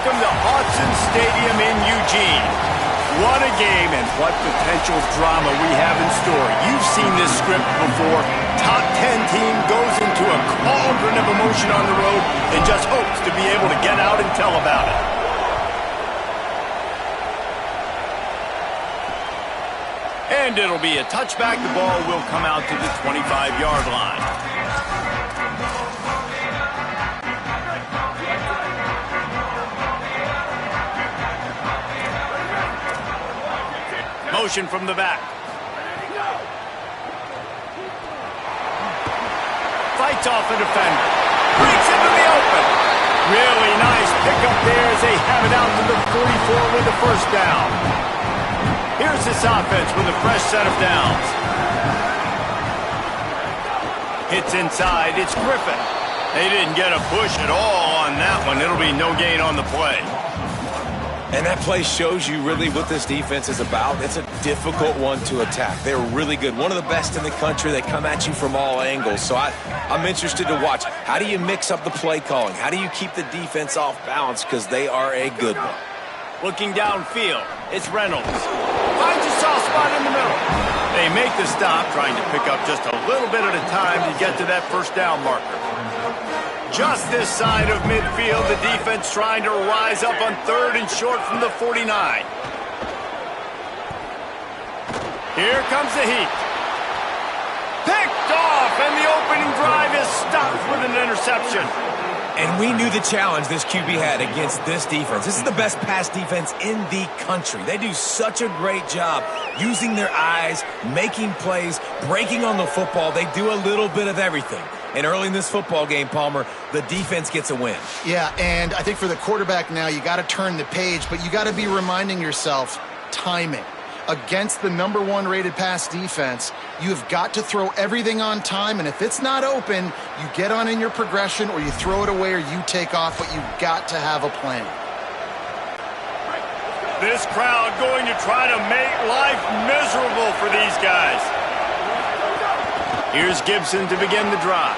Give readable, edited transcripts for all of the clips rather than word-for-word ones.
welcome to Autzen Stadium in Eugene. What a game and what potential drama we have in store. You've seen this script before. Top 10 team goes into a cauldron of emotion on the road and just hopes to be able to get out and tell about it. And it'll be a touchback. The ball will come out to the 25-yard line. Motion from the back. Fights off a defender. Breaks into the open. Really nice pickup there as they have it out to the 44 with the first down. Here's this offense with a fresh set of downs. Hits inside. It's Griffin. They didn't get a push at all on that one. It'll be no gain on the play. And that play shows you really what this defense is about. It's a difficult one to attack. They're really good. One of the best in the country. They come at you from all angles. So I'm interested to watch. How do you mix up the play calling? How do you keep the defense off balance? Because they are a good one. Looking downfield, it's Reynolds. Finds a soft spot in the middle. They make the stop, trying to pick up just a little bit at a time to get to that first down marker. Just this side of midfield, the defense trying to rise up on third and short from the 49. Here comes the heat. Picked off, and the opening drive is stopped with an interception. And we knew the challenge this QB had against this defense. This is the best pass defense in the country. They do such a great job using their eyes, making plays, breaking on the football. They do a little bit of everything. And early in this football game, Palmer, the defense gets a win. Yeah, and I think for the quarterback now, you got to turn the page, but you got to be reminding yourself timing. Against the #1 rated pass defense, you've got to throw everything on time, and if it's not open, you get on in your progression or you throw it away or you take off, but you've got to have a plan. This crowd going to try to make life miserable for these guys. Here's Gibson to begin the drive.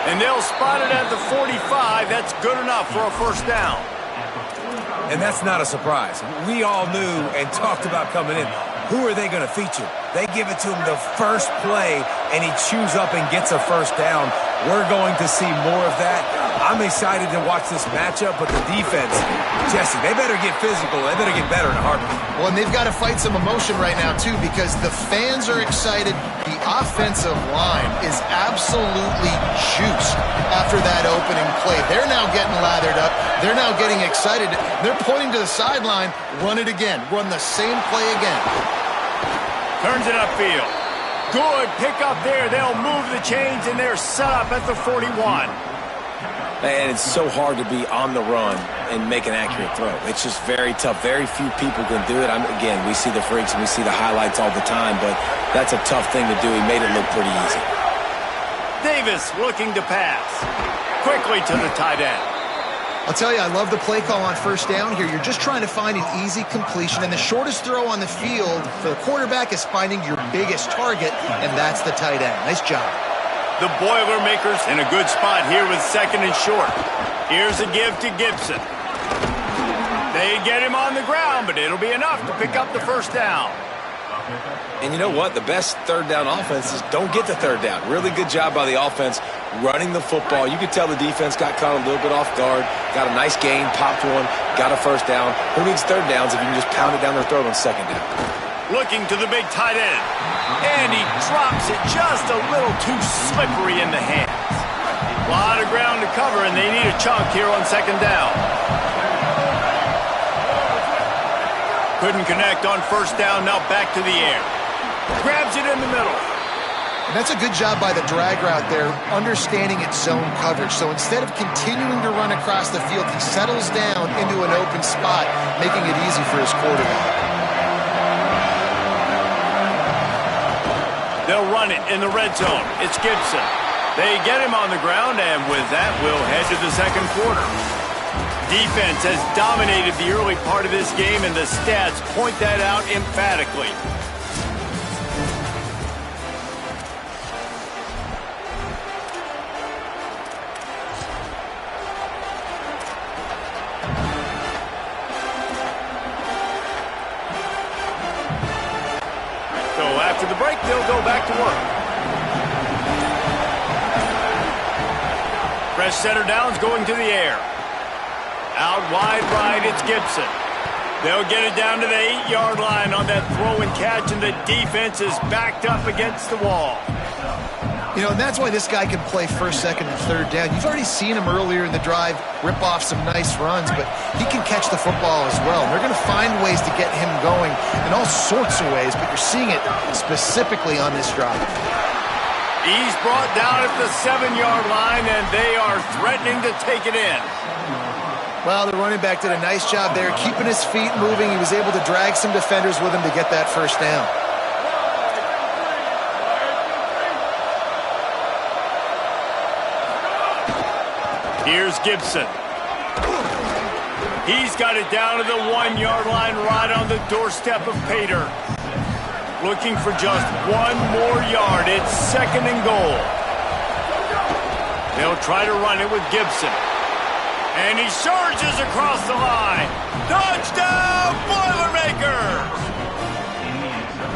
And they'll spot it at the 45. That's good enough for a first down. And that's not a surprise. We all knew and talked about coming in. Who are they going to feature? They give it to him the first play, and he chews up and gets a first down. We're going to see more of that. I'm excited to watch this matchup, but the defense, Jesse, they better get physical. They better get better in a heartbeat. Well, and they've got to fight some emotion right now, too, because the fans are excited. The offensive line is absolutely juiced after that opening play. They're now getting lathered up. They're now getting excited. They're pointing to the sideline. Run it again. Run the same play again. Turns it upfield. Good pickup there. They'll move the chains, and they're set up at the 41. And it's so hard to be on the run and make an accurate throw. It's just very tough. Very few people can do it. Again, we see the freaks and we see the highlights all the time, but that's a tough thing to do. He made it look pretty easy. Davis looking to pass. Quickly to the tight end. I'll tell you, I love the play call on first down here. You're just trying to find an easy completion, and the shortest throw on the field for the quarterback is finding your biggest target, and that's the tight end. Nice job. The Boilermakers in a good spot here with second and short. Here's a give to Gibson. They get him on the ground, but it'll be enough to pick up the first down. And you know what? The best third down offense is don't get the third down. Really good job by the offense running the football. You could tell the defense got caught a little bit off guard, got a nice gain, popped one, got a first down. Who needs third downs if you can just pound it down their throat on second down? Looking to the big tight end. And he drops it just a little too slippery in the hands. A lot of ground to cover, and they need a chunk here on second down. Couldn't connect on first down, now back to the air. Grabs it in the middle. And that's a good job by the drag route there, understanding its zone coverage. So instead of continuing to run across the field, he settles down into an open spot, making it easy for his quarterback. They'll run it in the red zone. It's Gibson. They get him on the ground, and with that, we'll head to the second quarter. Defense has dominated the early part of this game, and the stats point that out emphatically. the break, they'll go back to work. Fresh setter downs going to the air. Out wide right, it's Gibson. They'll get it down to the 8-yard line on that throw and catch, and the defense is backed up against the wall. You know, and that's why this guy can play first, second, and third down. You've already seen him earlier in the drive rip off some nice runs, but he can catch the football as well. And they're going to find ways to get him going in all sorts of ways, but you're seeing it specifically on this drive. He's brought down at the 7-yard line, and they are threatening to take it in. Well, the running back did a nice job there, keeping his feet moving. He was able to drag some defenders with him to get that first down. Here's Gibson. He's got it down to the 1-yard line right on the doorstep of Pater. Looking for just one more yard. It's 2nd and goal. They'll try to run it with Gibson. And he surges across the line. Touchdown, Boilermakers!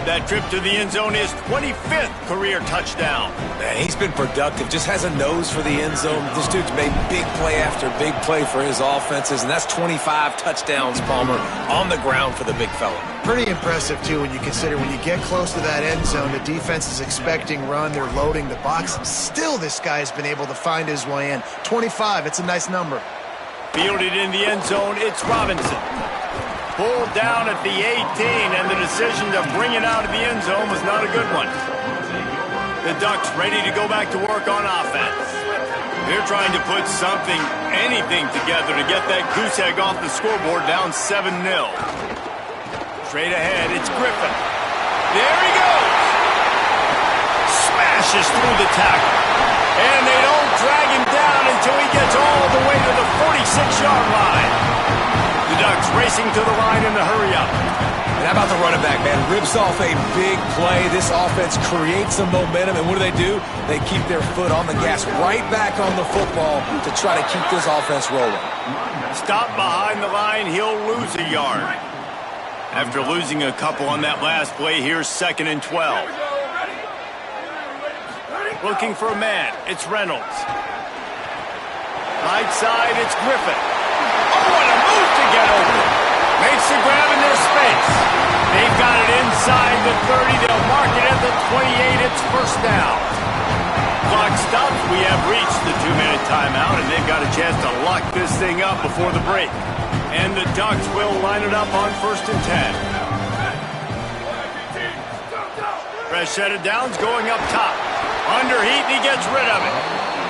That trip to the end zone is 25th career touchdown. Man, he's been productive. Just has a nose for the end zone. This dude's made big play after big play for his offenses, and that's 25 touchdowns, Palmer, on the ground for the big fella. Pretty impressive, too, when you consider when you get close to that end zone, the defense is expecting run, they're loading the box. Still, this guy's been able to find his way in. 25, it's a nice number. Fielded in the end zone, it's Robinson. Pulled down at the 18, and the decision to bring it out of the end zone was not a good one. The Ducks ready to go back to work on offense. They're trying to put something, anything together to get that goose egg off the scoreboard, down 7-0. Straight ahead, it's Griffin. There he goes! Smashes through the tackle. And they don't drag him down until he gets all the way to the 46-yard line. The Ducks racing to the line in the hurry-up. And how about the running back, man? Rips off a big play. This offense creates some momentum, and what do? They keep their foot on the gas, right back on the football to try to keep this offense rolling. Stop behind the line, he'll lose a yard. After losing a couple on that last play, here's 2nd and 12. Looking for a man, it's Reynolds. Right side, it's Griffin. Oh, what a move to get over. Makes the grab in their space. They've got it inside the 30. They'll mark it at the 28. It's first down. Clock stops. We have reached the 2-minute timeout, and they've got a chance to lock this thing up before the break. And the Ducks will line it up on 1st and 10. Fresh set of downs going up top. Under heat, and he gets rid of it.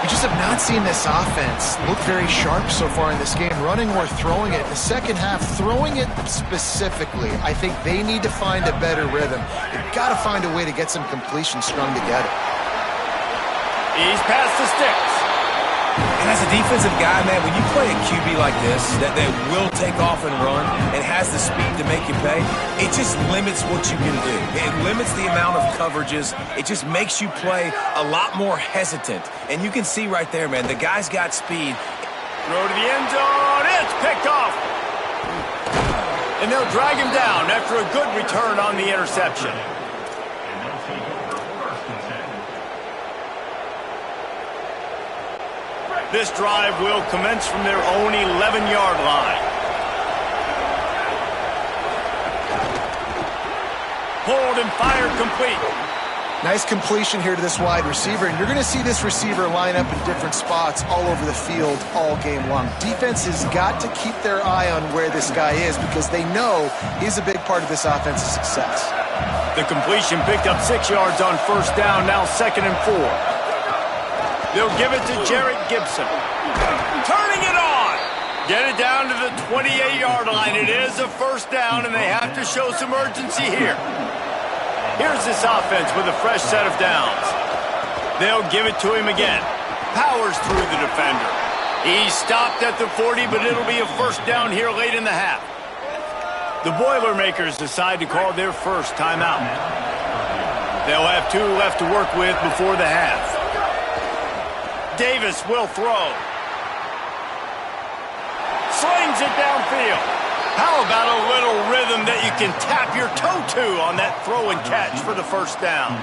We just have not seen this offense look very sharp so far in this game, running or throwing it. In the second half, throwing it specifically, I think they need to find a better rhythm. They've got to find a way to get some completions strung together. He's past the sticks. And as a defensive guy, man, when you play a QB like this that will take off and run and has the speed to make you pay, it just limits what you can do. It limits the amount of coverages. It just makes you play a lot more hesitant. And you can see right there, man, the guy's got speed. Throw to the end zone. It's picked off. And they'll drag him down after a good return on the interception. This drive will commence from their own 11-yard line. Pulled and fired complete. Nice completion here to this wide receiver, and you're going to see this receiver line up in different spots all over the field all game long. Defense has got to keep their eye on where this guy is because they know he's a big part of this offense's success. The completion picked up 6 yards on first down, now 2nd and 4. They'll give it to Jarrett Gibson. Turning it on. Get it down to the 28-yard line. It is a first down, and they have to show some urgency here. Here's this offense with a fresh set of downs. They'll give it to him again. Powers through the defender. He stopped at the 40, but it'll be a first down here late in the half. The Boilermakers decide to call their first timeout. They'll have 2 left to work with before the half. Davis will throw. Slings it downfield. How about a little rhythm that you can tap your toe to on that throw and catch for the first down?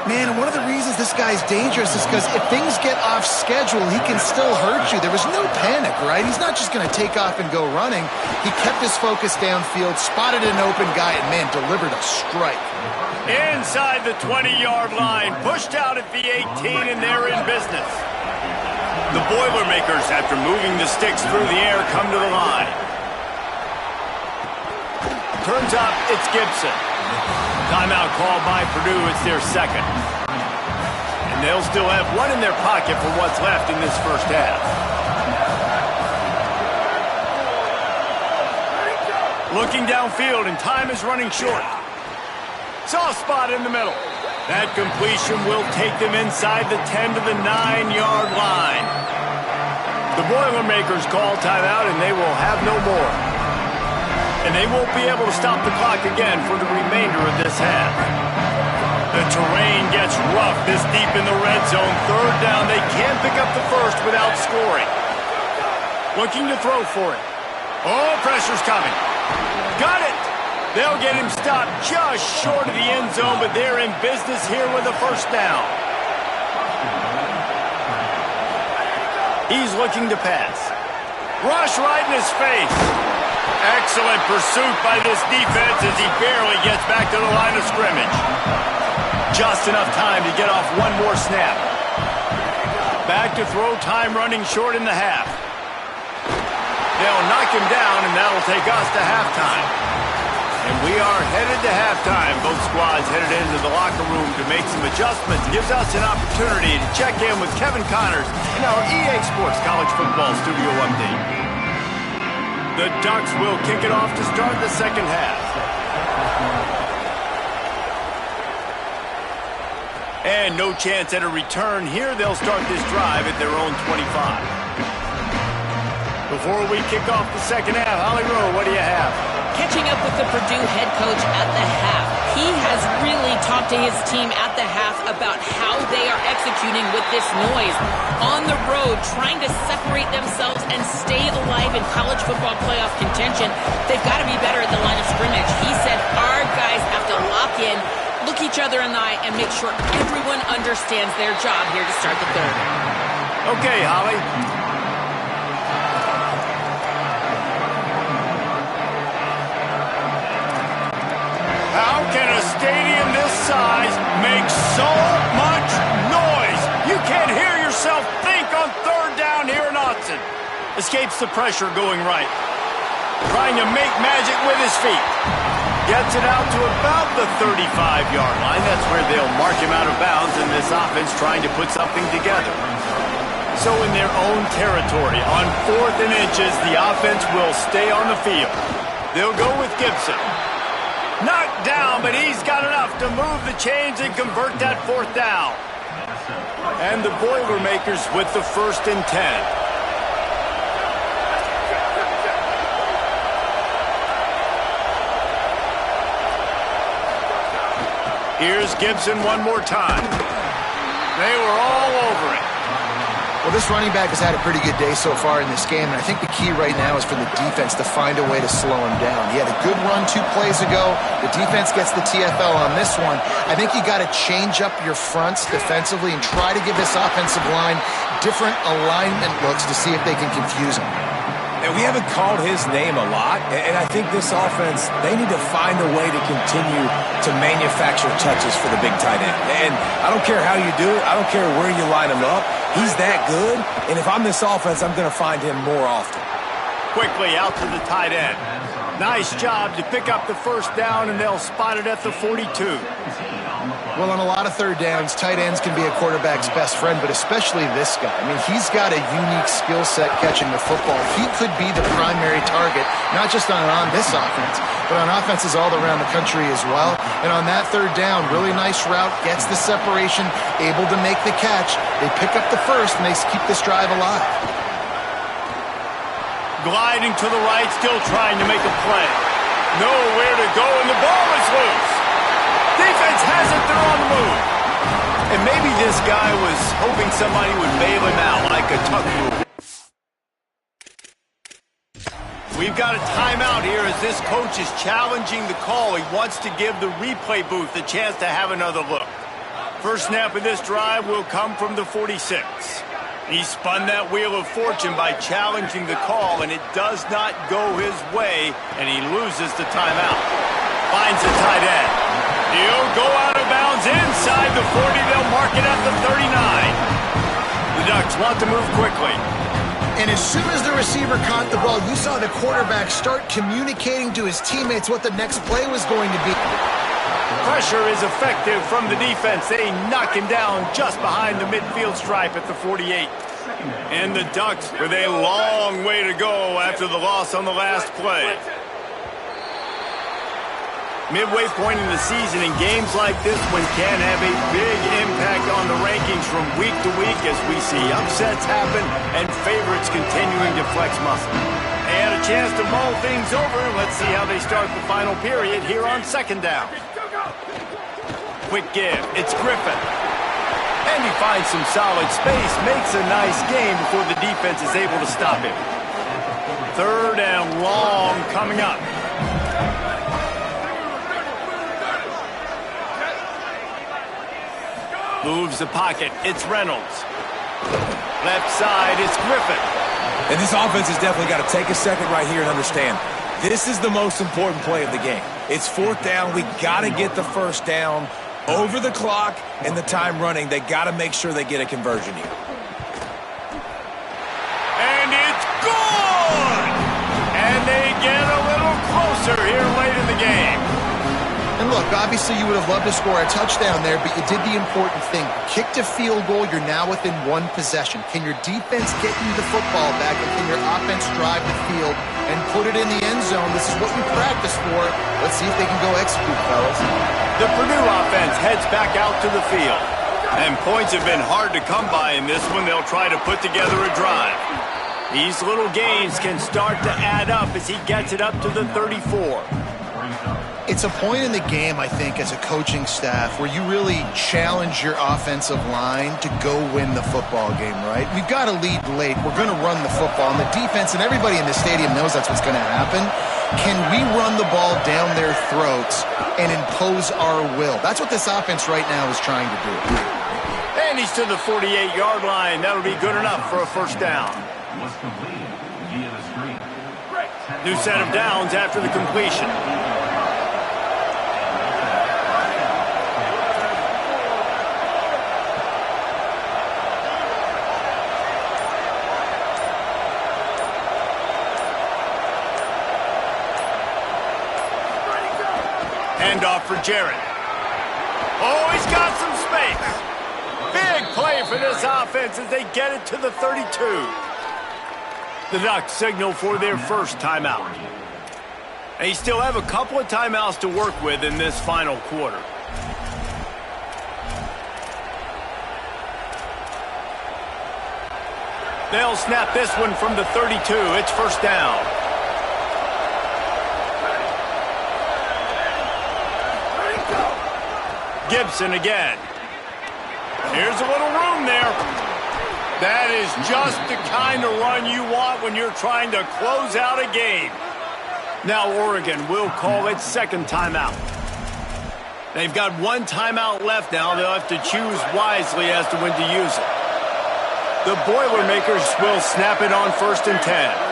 Man, and one of the reasons this guy's dangerous is because if things get off schedule, he can still hurt you. There was no panic, right? He's not just going to take off and go running. He kept his focus downfield, spotted an open guy, and, man, delivered a strike. Inside the 20-yard line, pushed out at the 18, and they're in business. The Boilermakers, after moving the sticks through the air, come to the line. Turns up, it's Gibson. Timeout called by Purdue. It's their second. And they'll still have one in their pocket for what's left in this first half. Looking downfield, and time is running short. Soft spot in the middle. That completion will take them inside the 10 to the 9-yard line. The Boilermakers call timeout, and they will have no more. And they won't be able to stop the clock again for the remainder of this half. The terrain gets rough this deep in the red zone. Third down, they can't pick up the first without scoring. Looking to throw for it. Oh, pressure's coming. Got it! They'll get him stopped just short of the end zone, but they're in business here with a first down. He's looking to pass. Rush right in his face. Excellent pursuit by this defense as he barely gets back to the line of scrimmage. Just enough time to get off one more snap. Back to throw, time running short in the half. They'll knock him down, and that'll take us to halftime. And we are headed to halftime. Both squads headed into the locker room to make some adjustments. Gives us an opportunity to check in with Kevin Connors in our EA Sports College Football Studio Update. The Ducks will kick it off to start the second half. And no chance at a return here. They'll start this drive at their own 25. Before we kick off the second half, Holly Rowe, what do you have? Catching up with the Purdue head coach at the half. He has really talked to his team at the half about how they are executing with this noise. On the road, trying to separate themselves and stay alive in college football playoff contention. They've got to be better at the line of scrimmage. He said our guys have to lock in, look each other in the eye, and make sure everyone understands their job here to start the third. Okay, Holly. How can a stadium this size make so much noise? You can't hear yourself think on third down here in Austin. Escapes the pressure going right. Trying to make magic with his feet. Gets it out to about the 35-yard line. That's where they'll mark him out of bounds in this offense trying to put something together. So in their own territory, on 4th and inches, the offense will stay on the field. They'll go with Gibson. Knocked down, but he's got enough to move the chains and convert that fourth down. And the Boilermakers with the 1st and 10. Here's Gibson one more time. They were all over it. Well, this running back has had a pretty good day so far in this game, and I think the key right now is for the defense to find a way to slow him down. He had a good run 2 plays ago. The defense gets the TFL on this one. I think you got to change up your fronts defensively and try to give this offensive line different alignment looks to see if they can confuse him. And we haven't called his name a lot, and I think this offense, they need to find a way to continue to manufacture touches for the big tight end. And I don't care how you do it. I don't care where you line him up. He's that good, and if I'm this offense, I'm going to find him more often. Quickly out to the tight end. Nice job to pick up the first down, and they'll spot it at the 42. Well, on a lot of third downs, tight ends can be a quarterback's best friend, but especially this guy. I mean, he's got a unique skill set catching the football. He could be the primary target, not just on this offense, but on offenses all around the country as well. And on that third down, really nice route, gets the separation, able to make the catch. They pick up the first, and they keep this drive alive. Gliding to the right, still trying to make a play. Nowhere to go, and the ball is loose. Defense has it, they're on the move. And maybe this guy was hoping somebody would bail him out like a tuck rule. We We've got a timeout here as this coach is challenging the call. He wants to give the replay booth a chance to have another look. First snap of this drive will come from the 46. He spun that wheel of fortune by challenging the call, and it does not go his way, and he loses the timeout. Finds the tight end. He'll go out of bounds inside the 40. They'll mark it at the 39. The Ducks want to move quickly. And as soon as the receiver caught the ball, you saw the quarterback start communicating to his teammates what the next play was going to be. Pressure is effective from the defense. They knock him down just behind the midfield stripe at the 48. And the Ducks with a long way to go after the loss on the last play. Midway point in the season, and games like this one can have a big impact on the rankings from week to week as we see upsets happen and favorites continuing to flex muscle. They had a chance to mull things over. Let's see how they start the final period here on second down. Quick give. It's Griffin. And he finds some solid space, makes a nice game before the defense is able to stop him. Third and long coming up. Moves the pocket. It's Reynolds. Left side, it's Griffin. And this offense has definitely got to take a second right here and understand this is the most important play of the game. It's fourth down. We got to get the first down over the clock and the time running. They got to make sure they get a conversion here. And it's good! And they get a little closer here late in the game. And look, obviously you would have loved to score a touchdown there, but you did the important thing. Kicked a field goal, you're now within one possession. Can your defense get you the football back, and can your offense drive the field and put it in the end zone? This is what you practice for. Let's see if they can go execute, fellas. The Purdue offense heads back out to the field. And points have been hard to come by in this one. They'll try to put together a drive. These little gains can start to add up as he gets it up to the 34. It's a point in the game, I think, as a coaching staff where you really challenge your offensive line to go win the football game, right? We've got to lead late. We're going to run the football. And the defense and everybody in the stadium knows that's what's going to happen. Can we run the ball down their throats and impose our will? That's what this offense right now is trying to do. And he's to the 48-yard line. That'll be good enough for a first down. New set of downs after the completion. Handoff for Jarrett. Oh, he's got some space. Big play for this offense as they get it to the 32. The Ducks signal for their first timeout. They still have a couple of timeouts to work with in this final quarter. They'll snap this one from the 32. It's first down. Gibson again. Here's a little room there. That is just the kind of run you want when you're trying to close out a game. Now Oregon will call its second timeout. They've got one timeout left now. They'll have to choose wisely as to when to use it. The Boilermakers will snap it on 1st and 10.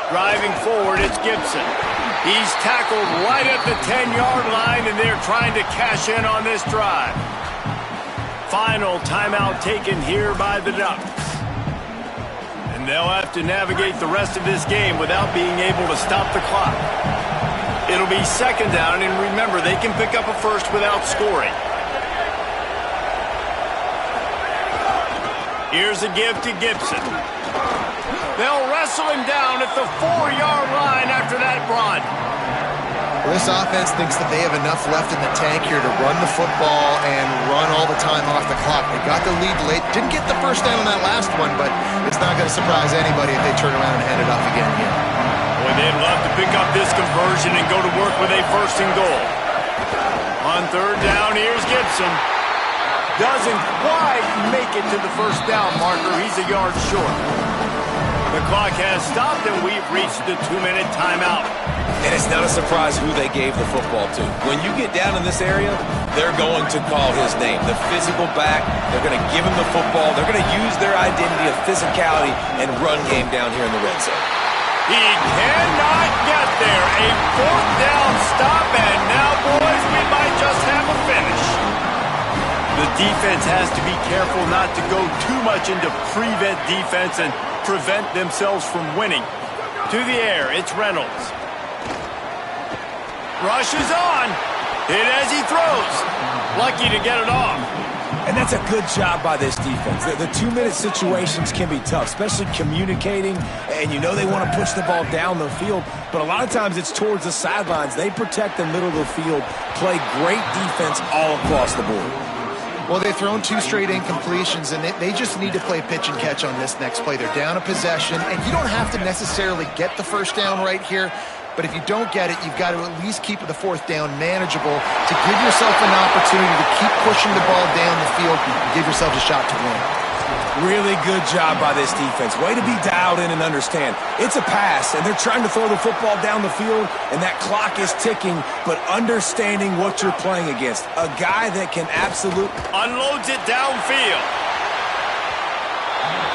Driving forward, it's Gibson. He's tackled right at the 10-yard line, and they're trying to cash in on this drive. Final timeout taken here by the Ducks. And they'll have to navigate the rest of this game without being able to stop the clock. It'll be second down, and remember, they can pick up a first without scoring. Here's a give to Gibson. They'll wrestle him down at the 4-yard line after that run. Well, this offense thinks that they have enough left in the tank here to run the football and run all the time off the clock. They got the lead late. Didn't get the first down on that last one, but it's not going to surprise anybody if they turn around and hand it off again here. Boy, they'd love to pick up this conversion and go to work with a 1st and goal. On 3rd down, here's Gibson. doesn't quite make it to the first down marker. He's a yard short. The clock has stopped, and we've reached the 2-minute timeout. And it's not a surprise who they gave the football to. When you get down in this area, they're going to call his name. The physical back, they're going to give him the football. They're going to use their identity of physicality and run game down here in the red zone. He cannot get there. A fourth down stop, and now, boys, we might just have a finish. The defense has to be careful not to go too much into prevent defense and prevent themselves from winning. To the air, it's Reynolds. Rushes on. Hit as he throws. Lucky to get it off. And that's a good job by this defense. The 2-minute situations can be tough, especially communicating, and you know they want to push the ball down the field, but a lot of times it's towards the sidelines. They protect the middle of the field, play great defense all across the board. Well, they've thrown 2 straight incompletions, and they just need to play pitch and catch on this next play. They're down a possession, and you don't have to necessarily get the first down right here, but if you don't get it, you've got to at least keep the fourth down manageable to give yourself an opportunity to keep pushing the ball down the field and give yourself a shot to win. Really good job by this defense. Way to be dialed in and understand. It's a pass, and they're trying to throw the football down the field, and that clock is ticking, but understanding what you're playing against. A guy that can absolutely unloads it downfield.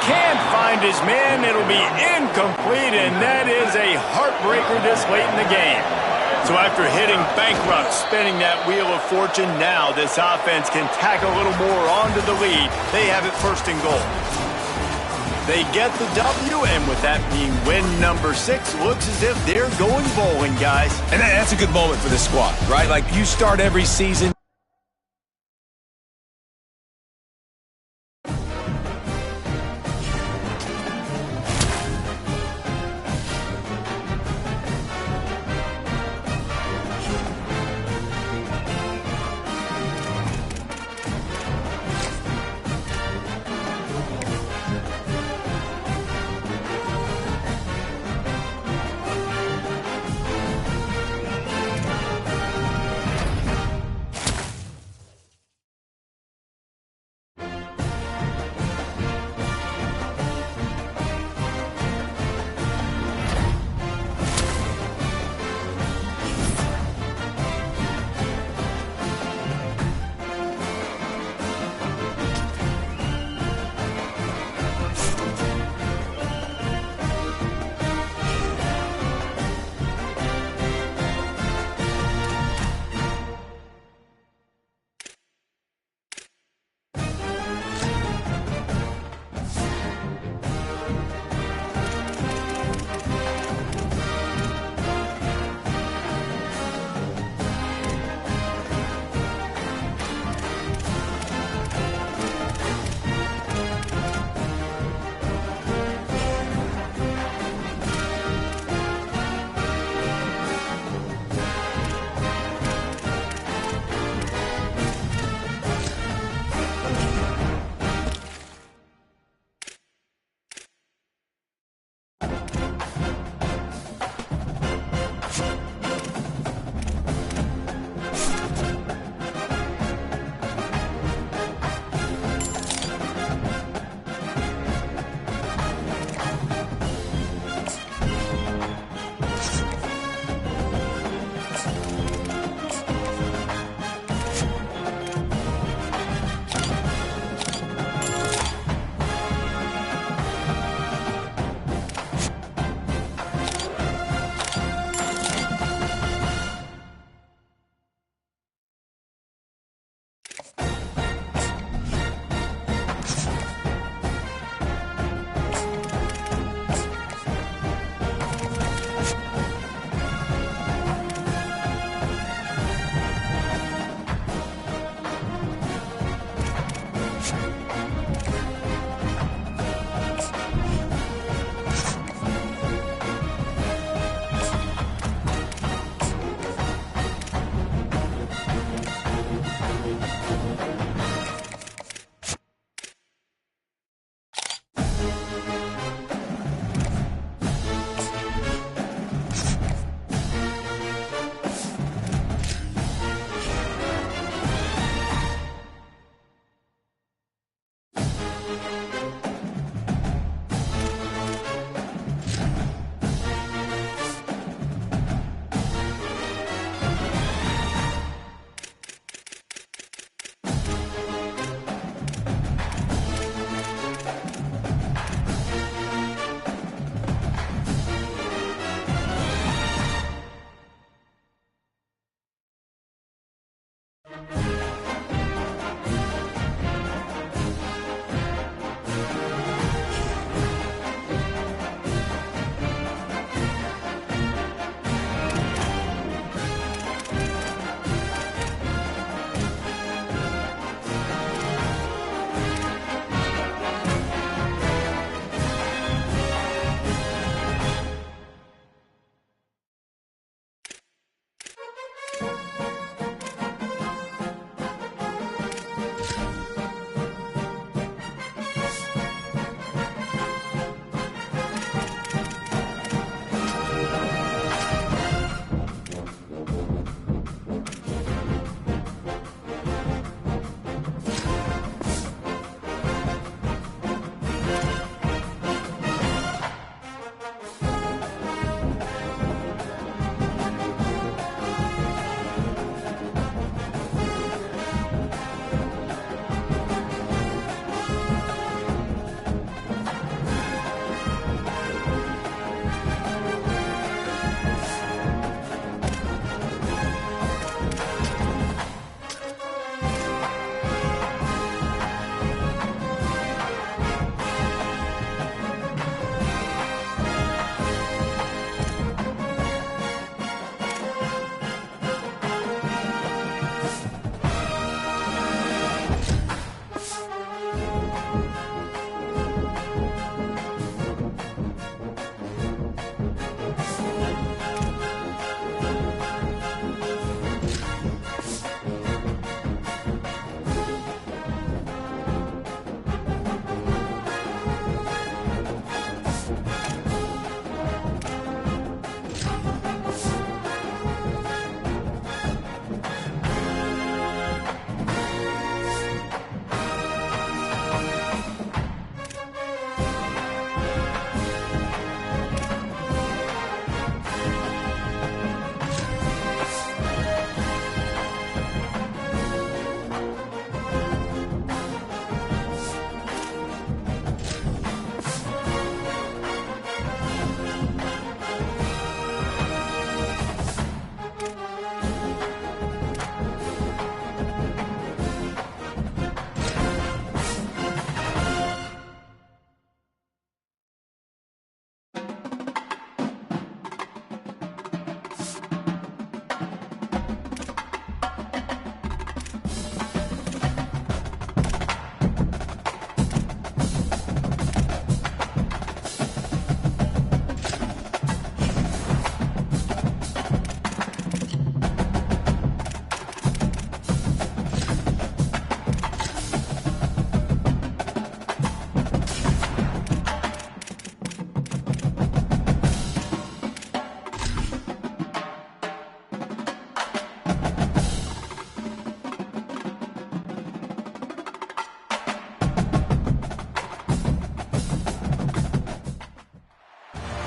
Can't find his man. It'll be incomplete, and that is a heartbreaker this late in the game. So after hitting bankrupt, spinning that wheel of fortune, now this offense can tack a little more onto the lead. They have it first and goal. They get the W, and with that being win number 6, looks as if they're going bowling, guys. And that's a good moment for this squad, right? Like, you start every season.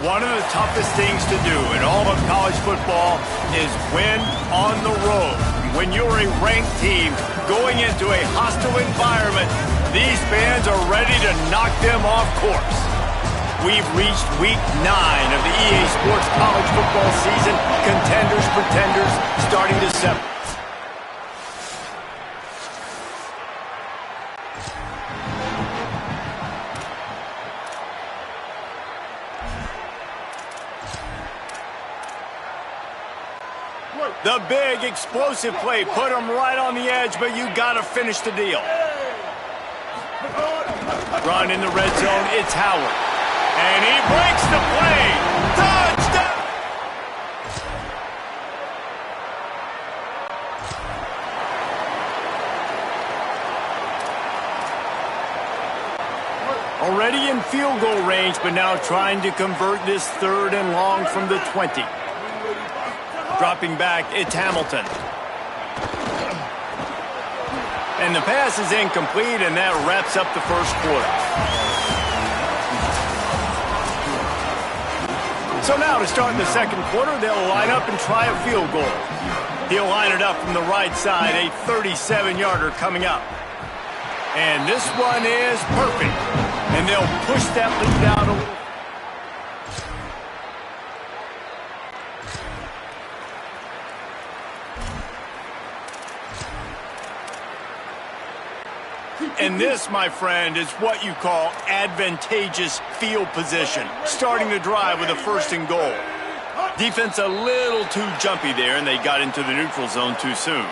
One of the toughest things to do in all of college football is win on the road. When you're a ranked team going into a hostile environment, these fans are ready to knock them off course. We've reached week 9 of the EA Sports college football season. Contenders, pretenders, starting to separate. The big, explosive play put him right on the edge, but you got to finish the deal. Run in the red zone, it's Howard. And he breaks the play. Touchdown! Already in field goal range, but now trying to convert this 3rd and long from the 20. Dropping back, it's Hamilton. And the pass is incomplete, and that wraps up the first quarter. So now to start in the second quarter, they'll line up and try a field goal. He'll line it up from the right side, a 37-yarder coming up. And this one is perfect. And they'll push that lead out a little. And this, my friend, is what you call advantageous field position. Starting the drive with a 1st and goal. Defense a little too jumpy there, and they got into the neutral zone too soon.